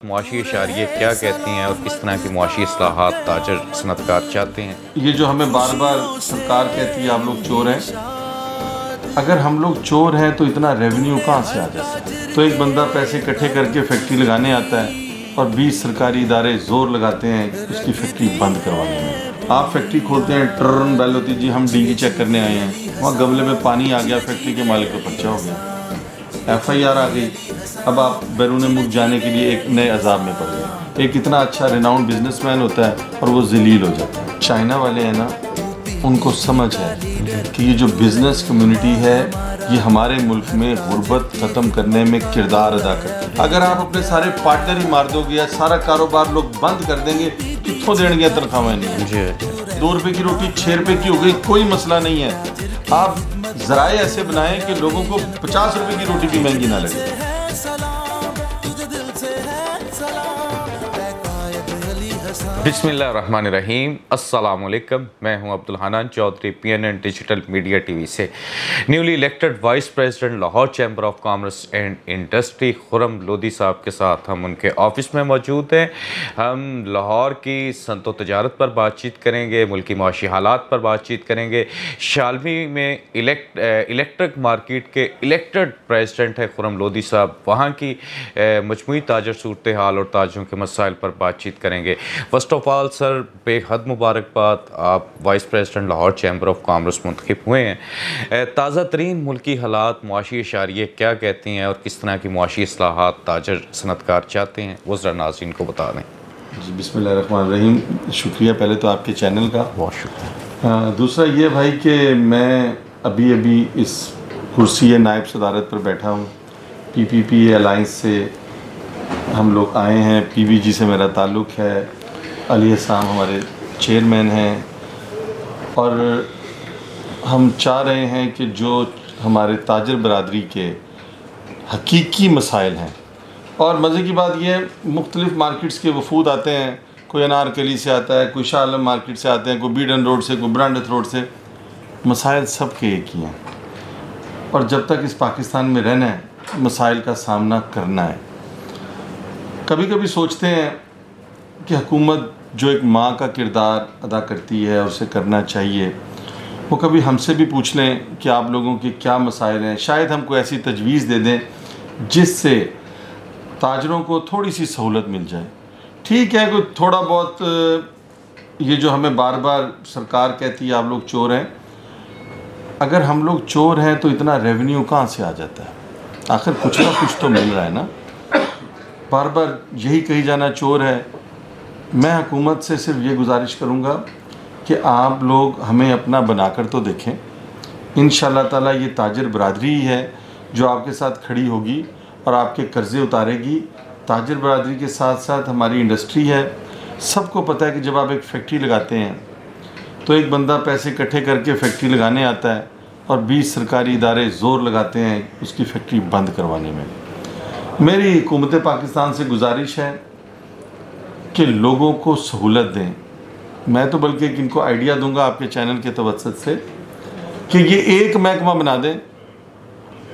मुआशी इशारिये क्या कहती हैं और किस तरह की मुआशी इस्लाहात ताजर सनतकार चाहते हैं। ये जो हमें बार बार सरकार कहती है आप लोग चोर हैं, अगर हम लोग चोर हैं तो इतना रेवेन्यू कहाँ से आ जाता है। तो एक बंदा पैसे इकट्ठे करके फैक्ट्री लगाने आता है और 20 सरकारी इदारे जोर लगाते हैं उसकी फैक्ट्री बंद करवाने में। आप फैक्ट्री खोलते हैं, टर्न बैल होती जी हम डींगी चेक करने आए हैं, वहाँ गमले में पानी आ गया, फैक्ट्री के मालिक को पर्चा हो गया, FIR आ गई। अब आप बैरून मुल्क जाने के लिए एक नए अजाब में पड़ गए। एक इतना अच्छा रिनाउंड बिजनेसमैन होता है और वो जलील हो जाता है। चाइना वाले हैं ना, उनको समझ है कि ये जो बिज़नेस कम्युनिटी है ये हमारे मुल्क में गुर्बत ख़त्म करने में किरदार अदा करती है। अगर आप अपने सारे पार्टनर ही मार दोगे या सारा कारोबार लोग बंद कर देंगे, कितों देंगे तनख्वाहें नहीं। 2 रुपये की रोटी 6 रुपये की हो गई, कोई मसला नहीं है। आप ज़राए ऐसे बनाएं कि लोगों को 50 रुपये की रोटी भी महंगी ना लगे। बिस्मिल्लाहिर्रहमानिर्रहीम, अस्सलामुअलैकुम। मैं हूं Abdul Hanan Chaudhry, PNN digital media TV से। Newly elected vice president Lahore chamber of commerce and industry Khurram Lodhi साहब के साथ हम उनके ऑफिस में मौजूद हैं। हम लाहौर की सनत व तजारत पर बातचीत करेंगे, मुल्की माशी हालात पर बातचीत करेंगे। शालमी में इलेक्ट्रिक मार्केट के इलेक्टेड प्रेसिडेंट है खुर्रम लोधी साहब, वहाँ की मजमूई ताजर सूरत हाल और ताजरों के मसाइल पर बातचीत करेंगे। फर्स्ट ऑफ ऑल सर, बेहद मुबारकबाद, आप vice president Lahore chamber of commerce मुंतखब हुए हैं। ताज़ा तरीन मुल्की हालात मुआशी इशारिये क्या कहती हैं और किस तरह की मुआशी इस्लाहात ताजर सनतकार चाहते हैं, वो ज़रा नाज़रीन को बता दें। जी, बिस्मिल्लाहिर्रहमानिर्रहीम। शुक्रिया पहले तो आपके चैनल का, बहुत शुक्रिया। दूसरा ये भाई कि मैं अभी इस कुर्सी नायब सदारत पर बैठा हूँ। PPP अलाइंस से हम लोग आए हैं, PBG से मेरा ताल्लुक़ है, अली हसाम हमारे चेयरमैन हैं, और हम चाह रहे हैं कि जो हमारे ताजर बरादरी के हकीकी मसाइल हैं, और मज़े की बात यह है मुख्तलिफ़ मार्केट्स के वफूद आते हैं, कोई अनारकली से आता है, कोई शाह आलम मार्केट से आते हैं, कोई बीडन रोड से, कोई ब्रांडथ रोड से। मसाइल सब के एक ही हैं और जब तक इस पाकिस्तान में रहना है मसाइल का सामना करना है। कभी कभी सोचते हैं कि हुकूमत जो एक माँ का किरदार अदा करती है उसे करना चाहिए, वो कभी हमसे भी पूछ लें कि आप लोगों के क्या मसाइल हैं, शायद हमको ऐसी तजवीज़ दे दें जिससे ताजरों को थोड़ी सी सहूलत मिल जाए। ठीक है, कोई थोड़ा बहुत ये जो हमें बार बार सरकार कहती है आप लोग चोर हैं, अगर हम लोग चोर हैं तो इतना रेवेन्यू कहाँ से आ जाता है। आखिर कुछ ना कुछ तो मिल रहा है ना, बार बार यही कही जाना चोर है। मैं हुकूमत से सिर्फ ये गुजारिश करूँगा कि आप लोग हमें अपना बनाकर तो देखें। इंशाअल्लाह ताला ये ताजर बरादरी ही है जो आपके साथ खड़ी होगी और आपके कर्ज़े उतारेगी। ताजर बरादरी के साथ साथ हमारी इंडस्ट्री है। सबको पता है कि जब आप एक फैक्ट्री लगाते हैं तो एक बंदा पैसे इकट्ठे करके फैक्ट्री लगाने आता है और 20 सरकारी इदारे ज़ोर लगाते हैं उसकी फैक्ट्री बंद करवाने में। मेरी हुकूमत पाकिस्तान से गुजारिश है कि लोगों को सहूलत दें। मैं तो बल्कि इनको आइडिया दूंगा आपके चैनल के तवज्जुह से कि ये एक महकमा बना दें,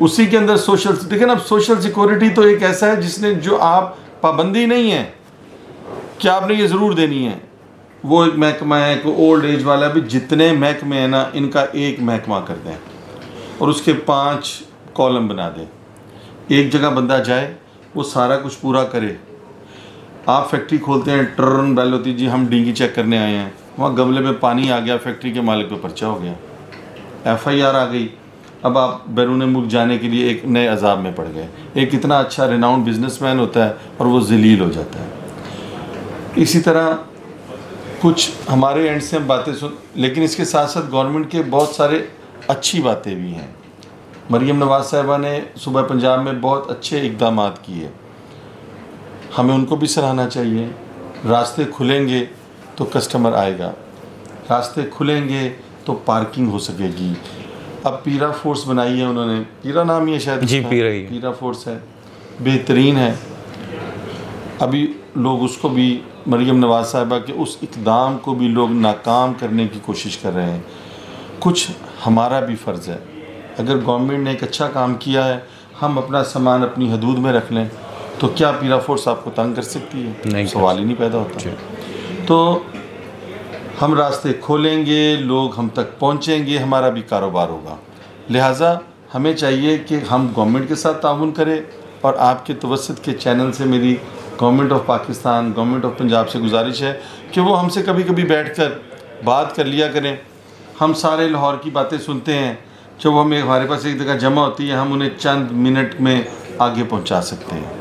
उसी के अंदर सोशल, देखिए ना, सोशल सिक्योरिटी तो एक ऐसा है जिसने जो आप पाबंदी नहीं है कि आपने ये ज़रूर देनी है। वो एक महकमा है, कोई ओल्ड एज वाला, भी जितने महकमे हैं ना इनका एक महकमा कर दें और उसके 5 कॉलम बना दें। एक जगह बंदा जाए, वो सारा कुछ पूरा करे। आप फैक्ट्री खोलते हैं, टर्न बैल होती जी हम डींगी चेक करने आए हैं, वहाँ गमले में पानी आ गया, फैक्ट्री के मालिक को पर्चा हो गया, FIR आ गई। अब आप बैरून मुल्क जाने के लिए एक नए अजाब में पड़ गए। एक इतना अच्छा रिनाउंड बिजनेसमैन होता है और वो जलील हो जाता है। इसी तरह कुछ हमारे एंड से हम बातें सुन, लेकिन इसके साथ साथ गवर्नमेंट के बहुत सारे अच्छी बातें भी हैं। मरीम नवाज़ साहिबा ने सुबह पंजाब में बहुत अच्छे इक़दाम किए, हमें उनको भी सराहना चाहिए। रास्ते खुलेंगे तो कस्टमर आएगा, रास्ते खुलेंगे तो पार्किंग हो सकेगी। अब पीरा फोर्स बनाई है उन्होंने, पीरा नाम ही है शायद जी, पीरा फोर्स है, बेहतरीन है। अभी लोग उसको भी, मरीम नवाज़ साहिबा के उस इक़दाम को भी लोग नाकाम करने की कोशिश कर रहे हैं। कुछ हमारा भी फ़र्ज़ है, अगर गवर्नमेंट ने एक अच्छा काम किया है हम अपना सामान अपनी हदूद में रख लें, तो क्या पीरा फोर्स आपको तंग कर सकती है? नहीं, सवाल ही नहीं पैदा होता। तो हम रास्ते खोलेंगे, लोग हम तक पहुंचेंगे, हमारा भी कारोबार होगा। लिहाजा हमें चाहिए कि हम गवर्नमेंट के साथ ताउन करें, और आपके तवस्सुत के चैनल से मेरी government of Pakistan, government of Punjab से गुजारिश है कि वो हमसे कभी कभी बैठकर बात कर लिया करें। हम सारे लाहौर की बातें सुनते हैं, जब हमें हमारे पास एक जगह जमा होती है हम उन्हें चंद मिनट में आगे पहुंचा सकते हैं।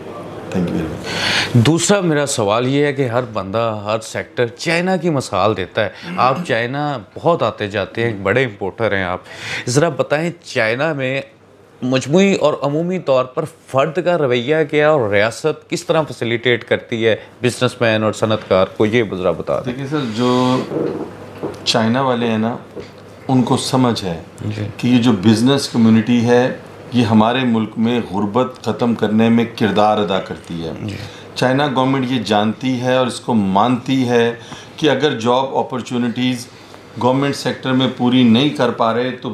Thank you very much. दूसरा मेरा सवाल ये है कि हर बंदा, हर सेक्टर चाइना की मिसाल देता है। आप चाइना बहुत आते जाते हैं, बड़े इंपोर्टर हैं आप। ज़रा बताएं चाइना में मजमूई और अमूमी तौर पर फ़र्द का रवैया क्या, और रियासत किस तरह फैसिलिटेट करती है बिजनेसमैन और सनतकार को, ये ज़रा बता दें। देखिए सर, जो चाइना वाले हैं ना, उनको समझ है कि ये जो बिज़नेस कम्युनिटी है ये हमारे मुल्क में गुर्बत ख़त्म करने में किरदार अदा करती है। चाइना गवर्नमेंट ये जानती है और इसको मानती है कि अगर जॉब अपॉर्चुनिटीज़ गवर्नमेंट सेक्टर में पूरी नहीं कर पा रहे तो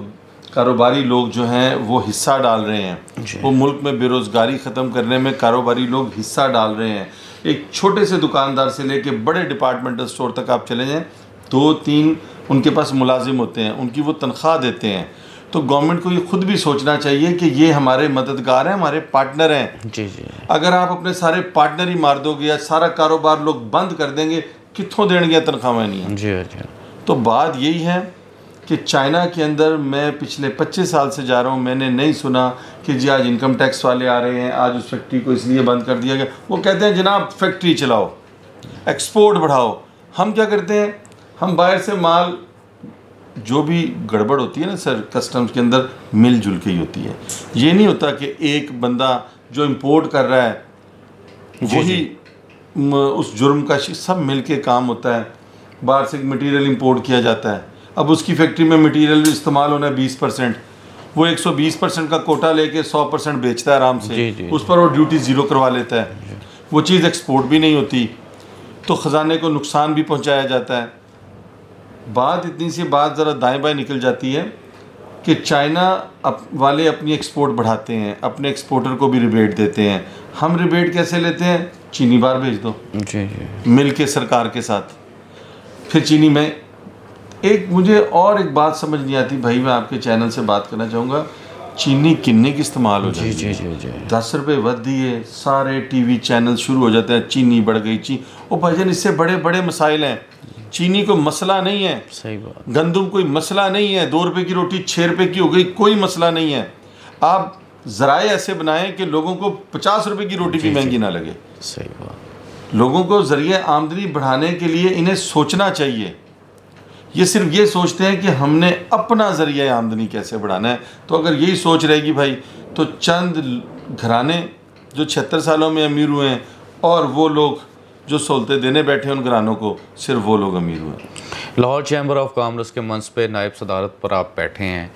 कारोबारी लोग जो हैं वो हिस्सा डाल रहे हैं। वो मुल्क में बेरोज़गारी ख़त्म करने में कारोबारी लोग हिस्सा डाल रहे हैं। एक छोटे से दुकानदार से लेके बड़े डिपार्टमेंटल स्टोर तक आप चले जाएँ, 2-3 उनके पास मुलाजिम होते हैं, उनकी वो तनख्वाह देते हैं। तो गवर्नमेंट को ये खुद भी सोचना चाहिए कि ये हमारे मददगार हैं, हमारे पार्टनर हैं। जी जी। अगर आप अपने सारे पार्टनर ही मार दोगे या सारा कारोबार लोग बंद कर देंगे, कित्थों देंगे तनख्वाहें नहीं है। जी। तो बात यही है कि चाइना के अंदर मैं पिछले 25 साल से जा रहा हूँ, मैंने नहीं सुना कि जी आज इनकम टैक्स वाले आ रहे हैं, आज उस फैक्ट्री को इसलिए बंद कर दिया गया। वो कहते हैं जनाब फैक्ट्री चलाओ, एक्सपोर्ट बढ़ाओ। हम क्या करते हैं, हम बाहर से माल, जो भी गड़बड़ होती है ना सर कस्टम्स के अंदर, मिलजुल के ही होती है। ये नहीं होता कि एक बंदा जो इंपोर्ट कर रहा है वही उस जुर्म का सब मिल के काम होता है। बाहर से मटेरियल इंपोर्ट किया जाता है, अब उसकी फैक्ट्री में मटेरियल इस्तेमाल होना है 20%, वो 120% का कोटा लेके 100% बेचता है आराम से। उस पर वो ड्यूटी ज़ीरो करवा लेता है। वो चीज़ एक्सपोर्ट भी नहीं होती, तो ख़जाने को नुकसान भी पहुंचाया जाता है। बात इतनी सी बात ज़रा दाएं बाएं निकल जाती है कि चाइना वाले अपनी एक्सपोर्ट बढ़ाते हैं, अपने एक्सपोर्टर को भी रिबेट देते हैं। हम रिबेट कैसे लेते हैं, चीनी बाहर भेज दो जी। मिल के सरकार के साथ, फिर चीनी में। मुझे और एक बात समझ नहीं आती भाई, मैं आपके चैनल से बात करना चाहूँगा, चीनी किन्ने की इस्तेमाल हो जाती है। जी। 10 रुपये वध दिए, सारे टीवी चैनल शुरू हो जाते हैं, चीनी बढ़ गई। ओ भाईजान, इससे बड़े बड़े मसाइल हैं। चीनी को मसला नहीं है, सही बात। गंदम कोई मसला नहीं है, 2 रुपये की रोटी 6 रुपये की हो गई, कोई मसला नहीं है। आप ज़राए ऐसे बनाएं कि लोगों को 50 रुपये की रोटी भी महंगी ना लगे। सही बात। लोगों को ज़रिए आमदनी बढ़ाने के लिए इन्हें सोचना चाहिए। ये सिर्फ ये सोचते हैं कि हमने अपना ज़रिए आमदनी कैसे बढ़ाना है। तो अगर यही सोच रहेगी भाई, तो चंद घराने जो 76 सालों में अमीर हुए हैं और वो लोग जो सहूलतें देने बैठे हैं उन घरानों को, सिर्फ वो लोग अमीर हुए हैं। लाहौर चैम्बर ऑफ कॉमर्स के मंच पे नायब सदारत पर आप बैठे हैं।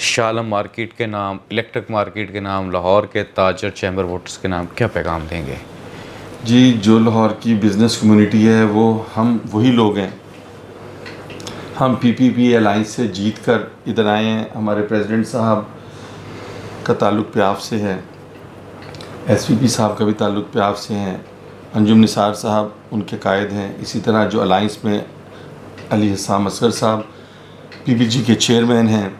शालम मार्केट के नाम, इलेक्ट्रिक मार्केट के नाम, लाहौर के ताजर चैम्बर वोटर्स के नाम क्या पैगाम देंगे? जी, जो लाहौर की बिज़नेस कम्युनिटी है वो हम वही लोग हैं। हम पीपीपी अलाइंस से जीत कर इधर आए हैं। हमारे प्रेसिडेंट साहब का ताल्लुक़ प्याफ से है, एसवीपी साहब का भी ताल्लुक़ प्याफ से है, अंजुम निसार साहब उनके कायद हैं। इसी तरह जो अलाइंस में अली हसाम असगर साहब पीपीजी के चेयरमैन हैं।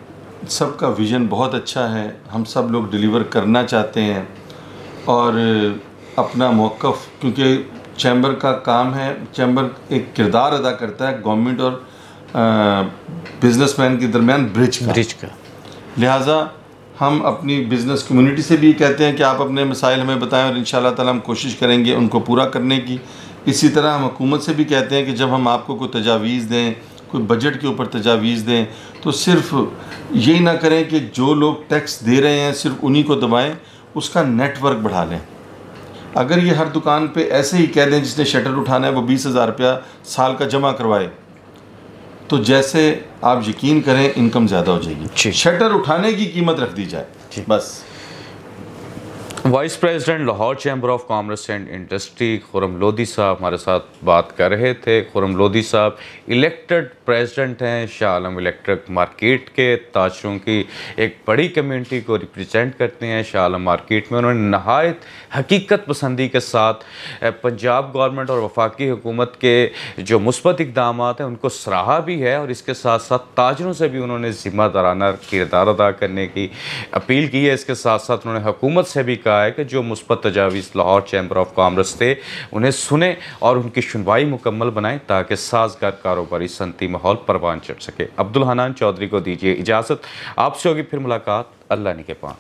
सबका विज़न बहुत अच्छा है, हम सब लोग डिलीवर करना चाहते हैं और अपना मौक़िफ़, क्योंकि चैम्बर का काम है, चैम्बर एक किरदार अदा करता है गवर्नमेंट और बिज़नेसमैन के दरमियान ब्रिज का। लिहाजा हम अपनी बिज़नेस कम्युनिटी से भी कहते हैं कि आप अपने मसाइल हमें बताएं और इंशाअल्लाह ताला हम कोशिश करेंगे उनको पूरा करने की। इसी तरह हम हुकूमत से भी कहते हैं कि जब हम आपको कोई तजावीज़ दें, कोई बजट के ऊपर तजावीज़ दें, तो सिर्फ यही ना करें कि जो लोग टैक्स दे रहे हैं सिर्फ उन्हीं को दबाएं, उसका नेटवर्क बढ़ा लें। अगर ये हर दुकान पे ऐसे ही कह दें जिसने शटर उठाना है वो 20,000 रुपया साल का जमा करवाए, तो जैसे आप यकीन करें इनकम ज़्यादा हो जाएगी। शटर उठाने की कीमत रख दी जाए बस। Vice president Lahore chamber of commerce and industry Khurram Lodhi साहब हमारे साथ बात कर रहे थे। खुरम लोधी साहब इलेक्टेड प्रेसिडेंट हैं, शाह आलम इलेक्ट्रिक मार्केट के ताजरों की एक बड़ी कम्युनिटी को रिप्रेजेंट करते हैं। शाह आलम मार्केट में उन्होंने नहायत हकीकत पसंदी के साथ पंजाब गवर्नमेंट और वफाकी हुकूमत के जो मुस्बत इक़दाम हैं उनको सराहा भी है, और इसके साथ साथ ताजरों से भी उन्होंने ज़िम्मेदाराना किरदार अदा करने की अपील की है। इसके साथ साथ उन्होंने हुकूमत से भी कहा है कि जो मुस्बत तजावीज़ लाहौर चैम्बर ऑफ कॉमर्स थे उन्हें सुने और उनकी सुनवाई मुकम्मल बनाएं ताकि साजगार कारोबारी सनती माहौल परवान चढ़ सके। अब्दुल हनान चौधरी को दीजिए इजाज़त, आपसे होगी फिर मुलाकात। अल्लाह ने के पान।